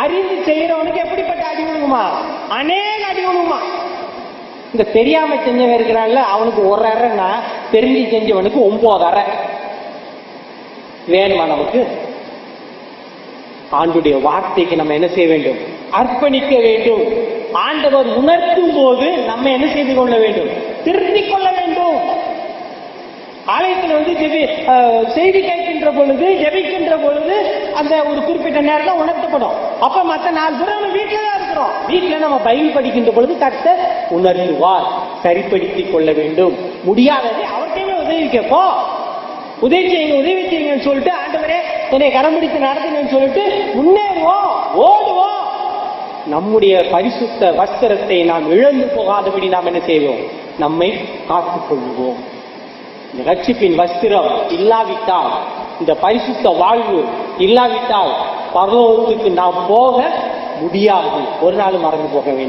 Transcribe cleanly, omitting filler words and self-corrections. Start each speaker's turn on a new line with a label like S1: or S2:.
S1: அறிந்து செய்யறவனுக்கு எப்படிப்பட்ட அடி விழுகுமா? அநேக அடி விழுகுமா? இந்த தெரியாம செஞ்சவன் இருக்கிறான்ல, அவனுக்கு ஒரு அறைன்னா தெரிஞ்சு செஞ்சவனுக்கு 9 அறை வேணுமா? நமக்கு ஆண்டுடைய வார்த்தைக்கு நம்ம என்ன செய்ய வேண்டும்? அர்ப்பணிக்க வேண்டும். ஆண்டவர் உணர்த்தும் போது நம்ம என்ன செய்து கொள்ள வேண்டும்? திருத்திக் கொள்ள வேண்டும். ஆலயத்தில் செய்தி கேட்கின்ற பொழுது, ஜெபிக்கின்ற பொழுது அந்த ஒரு குறிப்பிட்ட நேரத்தில் உணர்த்தப்படும். அப்ப மற்ற 4 பேர் நம்ம வீட்டில தான் இருக்கிறோம். வீட்டுல நம்ம பைபிள் படிக்கின்ற பொழுது கர்த்தர் உணர்த்துவார். சரிப்படுத்திக் கொள்ள வேண்டும். முடியாததை அவர்கிட்ட உதவி கேட்போம். உதவி செய்யுங்கன்னு சொல்லிட்டு, ஆண்டவரே என்னை கரம் பிடித்து நடத்துங்கன்னு சொல்லிட்டு முன்னேறுவோம், ஓடுவோம். நம்முடைய பரிசுத்த வஸ்திரத்தை நாம் இழந்து போகாதபடி நாம் என்ன செய்வோம்? நம்மை காத்துக் கொள்வோம். இந்த ரட்சிப்பின் வஸ்திரம் இல்லாவிட்டால், இந்த பரிசுத்த வாழ்வு இல்லாவிட்டால் பரலோகத்துக்கு நாம் போக முடியாது. ஒரு நாள் மறந்து போக வேண்டும்.